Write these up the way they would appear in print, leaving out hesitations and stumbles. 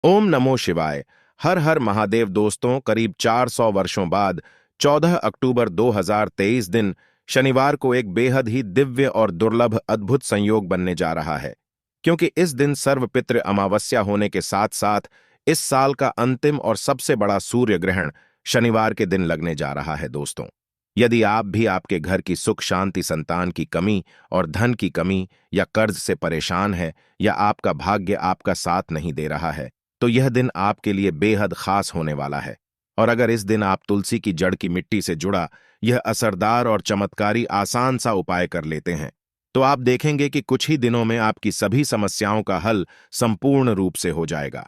ओम नमो शिवाय। हर हर महादेव दोस्तों, करीब 400 वर्षों बाद 14 अक्टूबर 2023 दिन शनिवार को एक बेहद ही दिव्य और दुर्लभ अद्भुत संयोग बनने जा रहा है, क्योंकि इस दिन सर्वपितृ अमावस्या होने के साथ साथ इस साल का अंतिम और सबसे बड़ा सूर्य ग्रहण शनिवार के दिन लगने जा रहा है। दोस्तों, यदि आप भी आपके घर की सुख शांति, संतान की कमी और धन की कमी या कर्ज से परेशान है, या आपका भाग्य आपका साथ नहीं दे रहा है, तो यह दिन आपके लिए बेहद खास होने वाला है। और अगर इस दिन आप तुलसी की जड़ की मिट्टी से जुड़ा यह असरदार और चमत्कारी आसान सा उपाय कर लेते हैं, तो आप देखेंगे कि कुछ ही दिनों में आपकी सभी समस्याओं का हल संपूर्ण रूप से हो जाएगा।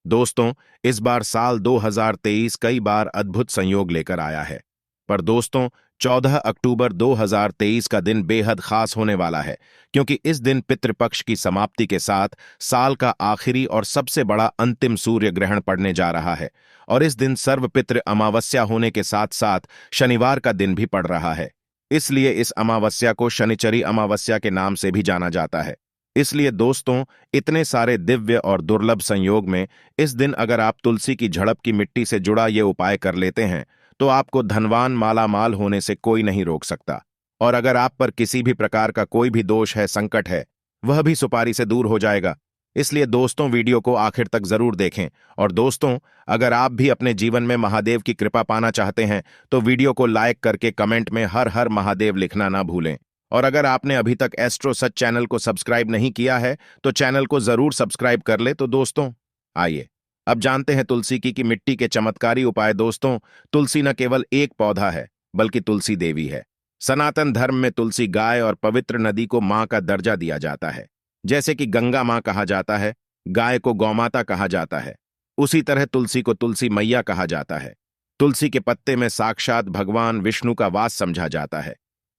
दोस्तों, इस बार साल 2023 कई बार अद्भुत संयोग लेकर आया है, पर दोस्तों 14 अक्टूबर 2023 का दिन बेहद खास होने वाला है, क्योंकि इस दिन पितृपक्ष की समाप्ति के साथ साल का आखिरी और सबसे बड़ा अंतिम सूर्य ग्रहण पड़ने जा रहा है। और इस दिन सर्वपितृ अमावस्या होने के साथ साथ शनिवार का दिन भी पड़ रहा है। इसलिए इस अमावस्या को शनिचरी अमावस्या के नाम से भी जाना जाता है। इसलिए दोस्तों, इतने सारे दिव्य और दुर्लभ संयोग में इस दिन अगर आप तुलसी की झड़प की मिट्टी से जुड़ा ये उपाय कर लेते हैं, तो आपको धनवान मालामाल होने से कोई नहीं रोक सकता। और अगर आप पर किसी भी प्रकार का कोई भी दोष है, संकट है, वह भी सुपारी से दूर हो जाएगा। इसलिए दोस्तों, वीडियो को आखिर तक जरूर देखें। और दोस्तों, अगर आप भी अपने जीवन में महादेव की कृपा पाना चाहते हैं, तो वीडियो को लाइक करके कमेंट में हर हर महादेव लिखना ना भूलें। और अगर आपने अभी तक एस्ट्रो सच चैनल को सब्सक्राइब नहीं किया है, तो चैनल को जरूर सब्सक्राइब कर ले। तो दोस्तों, आइए अब जानते हैं तुलसी की मिट्टी के चमत्कारी उपाय। दोस्तों, तुलसी न केवल एक पौधा है, बल्कि तुलसी देवी है। सनातन धर्म में तुलसी गाय और पवित्र नदी को मां का दर्जा दिया जाता है। जैसे कि गंगा मां कहा जाता है, गाय को गौमाता कहा जाता है, उसी तरह तुलसी को तुलसी मैया कहा जाता है। तुलसी के पत्ते में साक्षात भगवान विष्णु का वास समझा जाता है।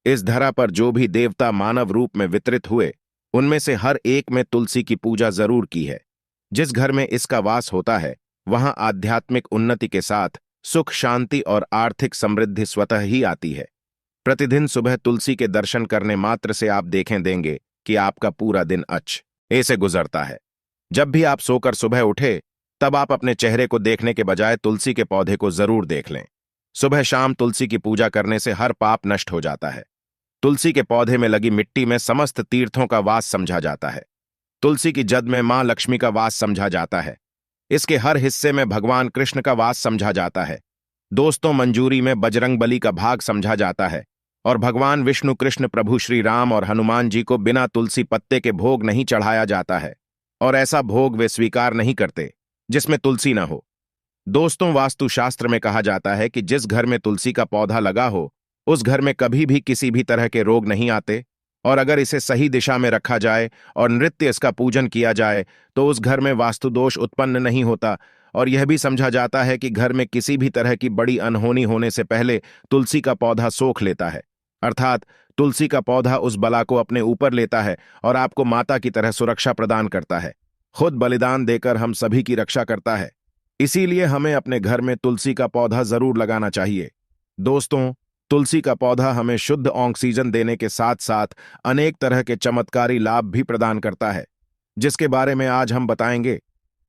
इस धरा पर जो भी देवता मानव रूप में वितरित हुए, उनमें से हर एक में तुलसी की पूजा जरूर की है। जिस घर में इसका वास होता है, वहां आध्यात्मिक उन्नति के साथ सुख शांति और आर्थिक समृद्धि स्वतः ही आती है। प्रतिदिन सुबह तुलसी के दर्शन करने मात्र से आप देखें देंगे कि आपका पूरा दिन ऐसे गुजरता है। जब भी आप सोकर सुबह उठे, तब आप अपने चेहरे को देखने के बजाय तुलसी के पौधे को जरूर देख लें। सुबह शाम तुलसी की पूजा करने से हर पाप नष्ट हो जाता है। तुलसी के पौधे में लगी मिट्टी में समस्त तीर्थों का वास समझा जाता है। तुलसी की जद में मां लक्ष्मी का वास समझा जाता है। इसके हर हिस्से में भगवान कृष्ण का वास समझा जाता है। दोस्तों, मंजूरी में बजरंगबली का भाग समझा जाता है। और भगवान विष्णु, कृष्ण, प्रभु श्री राम और हनुमान जी को बिना तुलसी पत्ते के भोग नहीं चढ़ाया जाता है। और ऐसा भोग वे स्वीकार नहीं करते जिसमें तुलसी न हो। दोस्तों, वास्तुशास्त्र में कहा जाता है कि जिस घर में तुलसी का पौधा लगा हो, उस घर में कभी भी किसी भी तरह के रोग नहीं आते। और अगर इसे सही दिशा में रखा जाए और नित्य इसका पूजन किया जाए, तो उस घर में वास्तु दोष उत्पन्न नहीं होता। और यह भी समझा जाता है कि घर में किसी भी तरह की बड़ी अनहोनी होने से पहले तुलसी का पौधा सोख लेता है। अर्थात तुलसी का पौधा उस बला को अपने ऊपर लेता है और आपको माता की तरह सुरक्षा प्रदान करता है। खुद बलिदान देकर हम सभी की रक्षा करता है। इसीलिए हमें अपने घर में तुलसी का पौधा जरूर लगाना चाहिए। दोस्तों, तुलसी का पौधा हमें शुद्ध ऑक्सीजन देने के साथ साथ अनेक तरह के चमत्कारी लाभ भी प्रदान करता है, जिसके बारे में आज हम बताएंगे।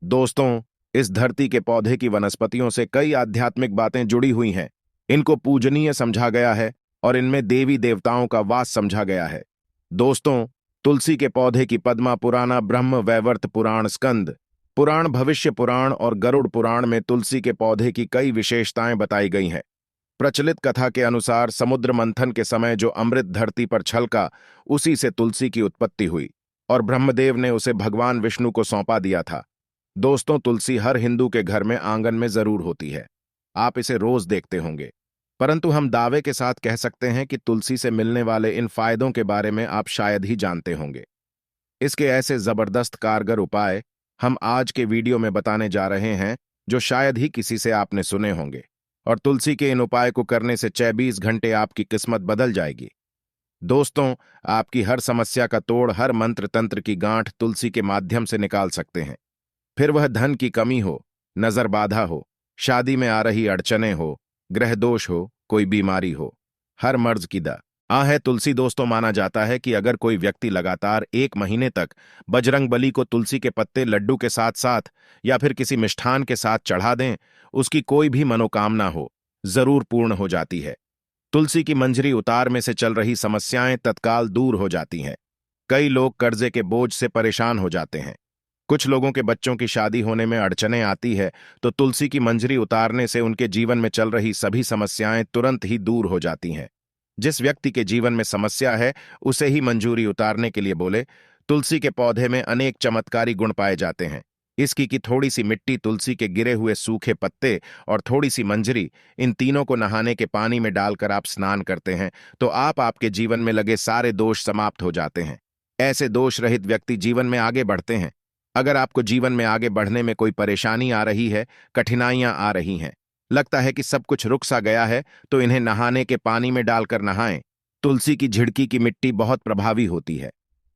दोस्तों, इस धरती के पौधे की वनस्पतियों से कई आध्यात्मिक बातें जुड़ी हुई हैं। इनको पूजनीय समझा गया है और इनमें देवी देवताओं का वास समझा गया है। दोस्तों, तुलसी के पौधे की पद्मा पुराना, ब्रह्म वैवर्त पुराण, स्कंद पुराण, भविष्य पुराण और गरुड़ पुराण में तुलसी के पौधे की कई विशेषताएं बताई गई हैं। प्रचलित कथा के अनुसार समुद्र मंथन के समय जो अमृत धरती पर छलका, उसी से तुलसी की उत्पत्ति हुई और ब्रह्मदेव ने उसे भगवान विष्णु को सौंपा दिया था। दोस्तों, तुलसी हर हिंदू के घर में आंगन में जरूर होती है। आप इसे रोज देखते होंगे, परंतु हम दावे के साथ कह सकते हैं कि तुलसी से मिलने वाले इन फायदों के बारे में आप शायद ही जानते होंगे। इसके ऐसे जबरदस्त कारगर उपाय हम आज के वीडियो में बताने जा रहे हैं, जो शायद ही किसी से आपने सुने होंगे। और तुलसी के इन उपाय को करने से 24 घंटे आपकी किस्मत बदल जाएगी। दोस्तों, आपकी हर समस्या का तोड़, हर मंत्र तंत्र की गांठ तुलसी के माध्यम से निकाल सकते हैं। फिर वह धन की कमी हो, नजर बाधा हो, शादी में आ रही अड़चने हो, ग्रह दोष हो, कोई बीमारी हो, हर मर्ज की है तुलसी दोस्तों, माना जाता है कि अगर कोई व्यक्ति लगातार 1 महीने तक बजरंगबली को तुलसी के पत्ते लड्डू के साथ साथ या फिर किसी मिष्ठान के साथ चढ़ा दें, उसकी कोई भी मनोकामना हो जरूर पूर्ण हो जाती है। तुलसी की मंजरी उतार में से चल रही समस्याएं तत्काल दूर हो जाती हैं। कई लोग कर्जे के बोझ से परेशान हो जाते हैं। कुछ लोगों के बच्चों की शादी होने में अड़चनें आती है, तो तुलसी की मंजरी उतारने से उनके जीवन में चल रही सभी समस्याएं तुरंत ही दूर हो जाती हैं। जिस व्यक्ति के जीवन में समस्या है, उसे ही मंजूरी उतारने के लिए बोले। तुलसी के पौधे में अनेक चमत्कारी गुण पाए जाते हैं। इसकी की थोड़ी सी मिट्टी, तुलसी के गिरे हुए सूखे पत्ते और थोड़ी सी मंजरी, इन तीनों को नहाने के पानी में डालकर आप स्नान करते हैं तो आपके जीवन में लगे सारे दोष समाप्त हो जाते हैं। ऐसे दोष रहित व्यक्ति जीवन में आगे बढ़ते हैं। अगर आपको जीवन में आगे बढ़ने में कोई परेशानी आ रही है, कठिनाइयां आ रही हैं, लगता है कि सब कुछ रुक सा गया है, तो इन्हें नहाने के पानी में डालकर नहाएं। तुलसी की झिड़की की मिट्टी बहुत प्रभावी होती है।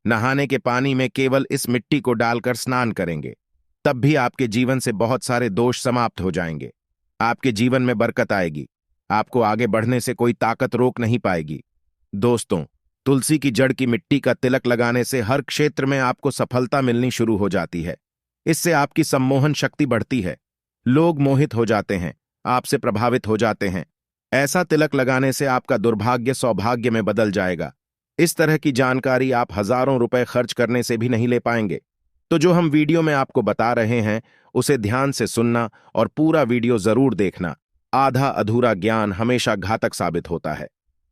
नहाने के पानी में केवल इस मिट्टी को डालकर स्नान करेंगे, तब भी आपके जीवन से बहुत सारे दोष समाप्त हो जाएंगे। आपके जीवन में बरकत आएगी। आपको आगे बढ़ने से कोई ताकत रोक नहीं पाएगी। दोस्तों, तुलसी की जड़ की मिट्टी का तिलक लगाने से हर क्षेत्र में आपको सफलता मिलनी शुरू हो जाती है। इससे आपकी सम्मोहन शक्ति बढ़ती है। लोग मोहित हो जाते हैं, आपसे प्रभावित हो जाते हैं। ऐसा तिलक लगाने से आपका दुर्भाग्य सौभाग्य में बदल जाएगा। इस तरह की जानकारी आप हजारों रुपए खर्च करने से भी नहीं ले पाएंगे। तो जो हम वीडियो में आपको बता रहे हैं, उसे ध्यान से सुनना और पूरा वीडियो जरूर देखना। आधा अधूरा ज्ञान हमेशा घातक साबित होता है।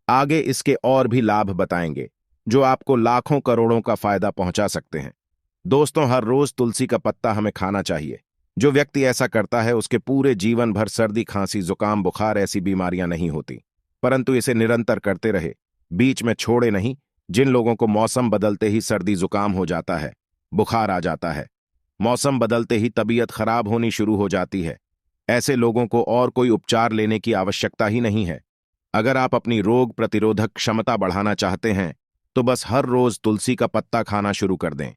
आगे इसके और भी लाभ बताएंगे जो आपको लाखों करोड़ों का फायदा पहुंचा सकते हैं। दोस्तों, हर रोज तुलसी का पत्ता हमें खाना चाहिए। जो व्यक्ति ऐसा करता है, उसके पूरे जीवन भर सर्दी, खांसी, जुकाम, बुखार ऐसी बीमारियां नहीं होती। परंतु इसे निरंतर करते रहे, बीच में छोड़े नहीं। जिन लोगों को मौसम बदलते ही सर्दी जुकाम हो जाता है, बुखार आ जाता है, मौसम बदलते ही तबीयत खराब होनी शुरू हो जाती है, ऐसे लोगों को और कोई उपचार लेने की आवश्यकता ही नहीं है। अगर आप अपनी रोग प्रतिरोधक क्षमता बढ़ाना चाहते हैं, तो बस हर रोज तुलसी का पत्ता खाना शुरू कर दें।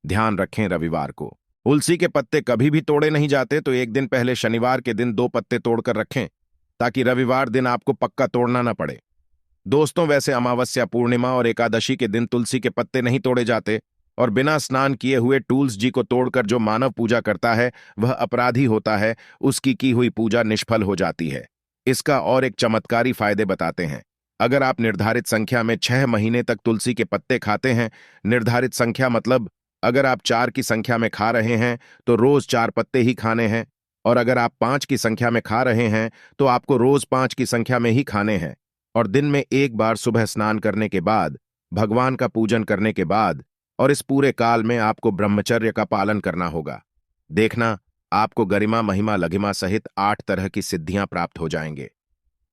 ध्यान रखें, रविवार को तुलसी के पत्ते कभी भी तोड़े नहीं जाते, तो एक दिन पहले शनिवार के दिन 2 पत्ते तोड़कर रखें, ताकि रविवार दिन आपको पक्का तोड़ना न पड़े। दोस्तों, वैसे अमावस्या, पूर्णिमा और एकादशी के दिन तुलसी के पत्ते नहीं तोड़े जाते, और बिना स्नान किए हुए तुलसी जी को तोड़कर जो मानव पूजा करता है, वह अपराधी होता है। उसकी की हुई पूजा निष्फल हो जाती है। इसका और एक चमत्कारी फायदे बताते हैं। अगर आप निर्धारित संख्या में 6 महीने तक तुलसी के पत्ते खाते हैं, निर्धारित संख्या मतलब अगर आप 4 की संख्या में खा रहे हैं तो रोज 4 पत्ते ही खाने हैं, और अगर आप 5 की संख्या में खा रहे हैं तो आपको रोज 5 की संख्या में ही खाने हैं, और दिन में एक बार सुबह स्नान करने के बाद, भगवान का पूजन करने के बाद, और इस पूरे काल में आपको ब्रह्मचर्य का पालन करना होगा। देखना, आपको गरिमा, महिमा, लघिमा सहित 8 तरह की सिद्धियां प्राप्त हो जाएंगे।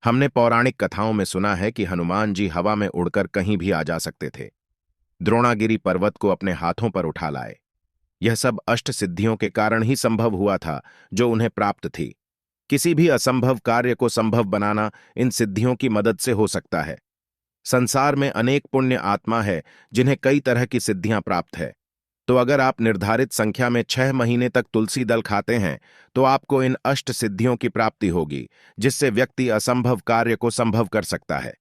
हमने पौराणिक कथाओं में सुना है कि हनुमान जी हवा में उड़कर कहीं भी आ जा सकते थे। द्रोणागिरी पर्वत को अपने हाथों पर उठा लाए। यह सब अष्ट सिद्धियों के कारण ही संभव हुआ था जो उन्हें प्राप्त थी। किसी भी असंभव कार्य को संभव बनाना इन सिद्धियों की मदद से हो सकता है। संसार में अनेक पुण्य आत्मा है जिन्हें कई तरह की सिद्धियां प्राप्त है। तो अगर आप निर्धारित संख्या में 6 महीने तक तुलसी दल खाते हैं, तो आपको इन अष्ट सिद्धियों की प्राप्ति होगी, जिससे व्यक्ति असंभव कार्य को संभव कर सकता है।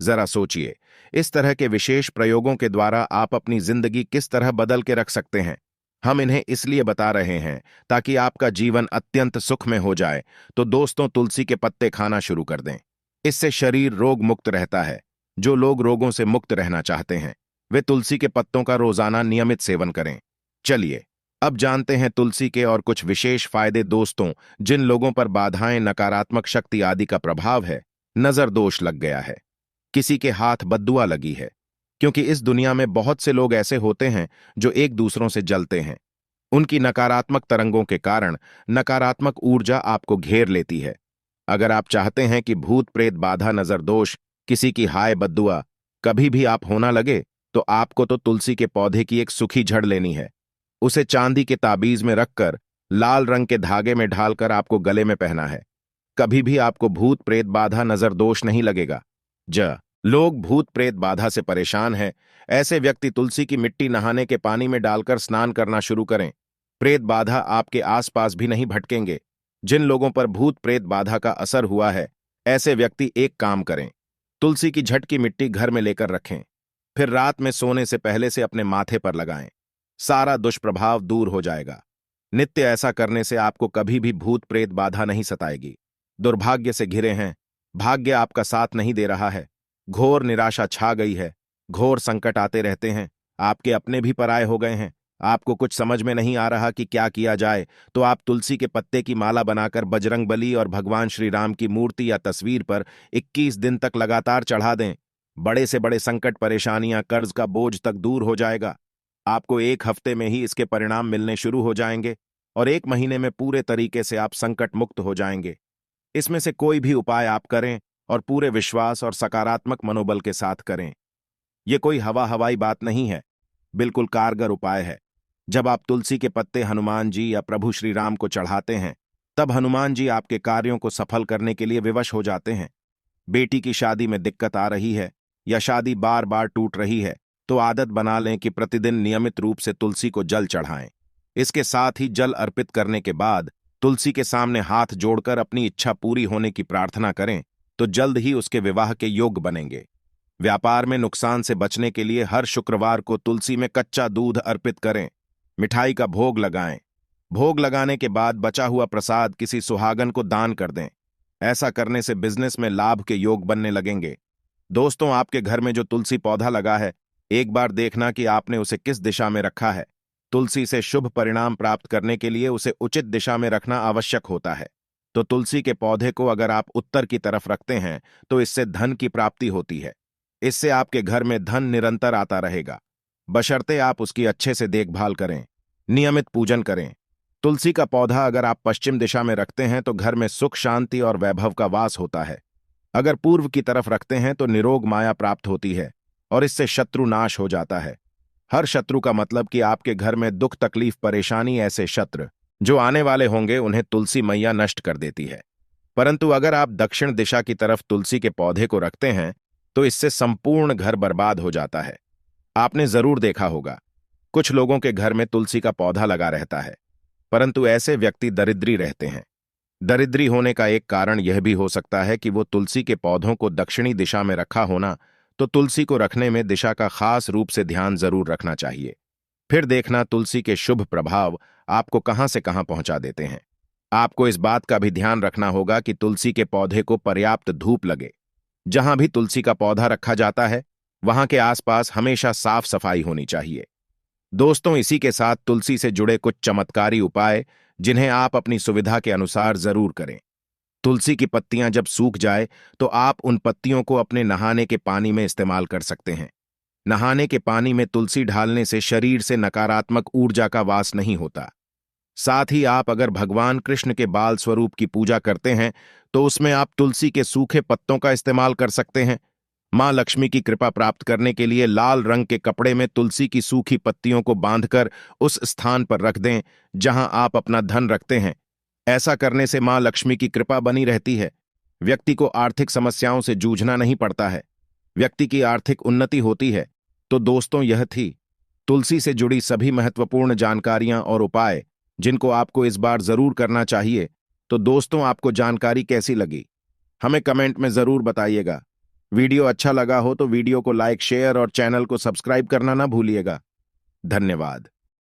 जरा सोचिए, इस तरह के विशेष प्रयोगों के द्वारा आप अपनी जिंदगी किस तरह बदल के रख सकते हैं। हम इन्हें इसलिए बता रहे हैं ताकि आपका जीवन अत्यंत सुख में हो जाए। तो दोस्तों, तुलसी के पत्ते खाना शुरू कर दें। इससे शरीर रोग मुक्त रहता है। जो लोग रोगों से मुक्त रहना चाहते हैं, वे तुलसी के पत्तों का रोजाना नियमित सेवन करें। चलिए, अब जानते हैं तुलसी के और कुछ विशेष फायदे। दोस्तों, जिन लोगों पर बाधाएं, नकारात्मक शक्ति आदि का प्रभाव है, नजर दोष लग गया है, किसी के हाथ बद्दुआ लगी है, क्योंकि इस दुनिया में बहुत से लोग ऐसे होते हैं जो एक दूसरों से जलते हैं। उनकी नकारात्मक तरंगों के कारण नकारात्मक ऊर्जा आपको घेर लेती है। अगर आप चाहते हैं कि भूत प्रेत, बाधा, नजर दोष, किसी की हाय बद्दुआ कभी भी आप होना लगे, तो आपको तो तुलसी के पौधे की एक सूखी जड़ लेनी है। उसे चांदी के ताबीज में रखकर लाल रंग के धागे में ढालकर आपको गले में पहना है। कभी भी आपको भूत प्रेत, बाधा, नजर दोष नहीं लगेगा। लोग भूत प्रेत बाधा से परेशान हैं, ऐसे व्यक्ति तुलसी की मिट्टी नहाने के पानी में डालकर स्नान करना शुरू करें। प्रेत बाधा आपके आसपास भी नहीं भटकेंगे। जिन लोगों पर भूत प्रेत बाधा का असर हुआ है, ऐसे व्यक्ति एक काम करें, तुलसी की झटकी मिट्टी घर में लेकर रखें। फिर रात में सोने से पहले से अपने माथे पर लगाएं। सारा दुष्प्रभाव दूर हो जाएगा। नित्य ऐसा करने से आपको कभी भी भूत प्रेत बाधा नहीं सताएगी। दुर्भाग्य से घिरे हैं, भाग्य आपका साथ नहीं दे रहा है, घोर निराशा छा गई है, घोर संकट आते रहते हैं, आपके अपने भी पराये हो गए हैं, आपको कुछ समझ में नहीं आ रहा कि क्या किया जाए, तो आप तुलसी के पत्ते की माला बनाकर बजरंगबली और भगवान श्री राम की मूर्ति या तस्वीर पर 21 दिन तक लगातार चढ़ा दें। बड़े से बड़े संकट, परेशानियां, कर्ज का बोझ तक दूर हो जाएगा। आपको 1 हफ्ते में ही इसके परिणाम मिलने शुरू हो जाएंगे और 1 महीने में पूरे तरीके से आप संकट मुक्त हो जाएंगे। इसमें से कोई भी उपाय आप करें और पूरे विश्वास और सकारात्मक मनोबल के साथ करें। यह कोई हवाई बात नहीं है, बिल्कुल कारगर उपाय है। जब आप तुलसी के पत्ते हनुमान जी या प्रभु श्री राम को चढ़ाते हैं, तब हनुमान जी आपके कार्यों को सफल करने के लिए विवश हो जाते हैं। बेटी की शादी में दिक्कत आ रही है या शादी बार बार टूट रही है, तो आदत बना लें कि प्रतिदिन नियमित रूप से तुलसी को जल चढ़ाएं। इसके साथ ही जल अर्पित करने के बाद तुलसी के सामने हाथ जोड़कर अपनी इच्छा पूरी होने की प्रार्थना करें, तो जल्द ही उसके विवाह के योग्य बनेंगे। व्यापार में नुकसान से बचने के लिए हर शुक्रवार को तुलसी में कच्चा दूध अर्पित करें, मिठाई का भोग लगाएं। भोग लगाने के बाद बचा हुआ प्रसाद किसी सुहागन को दान कर दें। ऐसा करने से बिजनेस में लाभ के योग बनने लगेंगे। दोस्तों, आपके घर में जो तुलसी पौधा लगा है, एक बार देखना कि आपने उसे किस दिशा में रखा है। तुलसी से शुभ परिणाम प्राप्त करने के लिए उसे उचित दिशा में रखना आवश्यक होता है। तो तुलसी के पौधे को अगर आप उत्तर की तरफ रखते हैं, तो इससे धन की प्राप्ति होती है। इससे आपके घर में धन निरंतर आता रहेगा, बशर्ते आप उसकी अच्छे से देखभाल करें, नियमित पूजन करें। तुलसी का पौधा अगर आप पश्चिम दिशा में रखते हैं, तो घर में सुख, शांति और वैभव का वास होता है। अगर पूर्व की तरफ रखते हैं, तो निरोग माया प्राप्त होती है और इससे शत्रु नाश हो जाता है। हर शत्रु का मतलब कि आपके घर में दुख, तकलीफ, परेशानी, ऐसे शत्रु जो आने वाले होंगे, उन्हें तुलसी मैया नष्ट कर देती है। परंतु अगर आप दक्षिण दिशा की तरफ तुलसी के पौधे को रखते हैं, तो इससे संपूर्ण घर बर्बाद हो जाता है। आपने जरूर देखा होगा, कुछ लोगों के घर में तुलसी का पौधा लगा रहता है, परंतु ऐसे व्यक्ति दरिद्री रहते हैं। दरिद्री होने का एक कारण यह भी हो सकता है कि वो तुलसी के पौधों को दक्षिणी दिशा में रखा होना। तो तुलसी को रखने में दिशा का खास रूप से ध्यान जरूर रखना चाहिए। फिर देखना तुलसी के शुभ प्रभाव आपको कहां से कहां पहुंचा देते हैं। आपको इस बात का भी ध्यान रखना होगा कि तुलसी के पौधे को पर्याप्त धूप लगे। जहां भी तुलसी का पौधा रखा जाता है, वहां के आसपास हमेशा साफ सफाई होनी चाहिए। दोस्तों, इसी के साथ तुलसी से जुड़े कुछ चमत्कारी उपाय जिन्हें आप अपनी सुविधा के अनुसार जरूर करें। तुलसी की पत्तियां जब सूख जाए, तो आप उन पत्तियों को अपने नहाने के पानी में इस्तेमाल कर सकते हैं। नहाने के पानी में तुलसी डालने से शरीर से नकारात्मक ऊर्जा का वास नहीं होता। साथ ही आप अगर भगवान कृष्ण के बाल स्वरूप की पूजा करते हैं, तो उसमें आप तुलसी के सूखे पत्तों का इस्तेमाल कर सकते हैं। मां लक्ष्मी की कृपा प्राप्त करने के लिए लाल रंग के कपड़े में तुलसी की सूखी पत्तियों को बांधकर उस स्थान पर रख दें जहां आप अपना धन रखते हैं। ऐसा करने से मां लक्ष्मी की कृपा बनी रहती है। व्यक्ति को आर्थिक समस्याओं से जूझना नहीं पड़ता है, व्यक्ति की आर्थिक उन्नति होती है। तो दोस्तों, यह थी तुलसी से जुड़ी सभी महत्वपूर्ण जानकारियां और उपाय जिनको आपको इस बार जरूर करना चाहिए। तो दोस्तों, आपको जानकारी कैसी लगी, हमें कमेंट में जरूर बताइएगा। वीडियो अच्छा लगा हो तो वीडियो को लाइक, शेयर और चैनल को सब्सक्राइब करना ना भूलिएगा। धन्यवाद।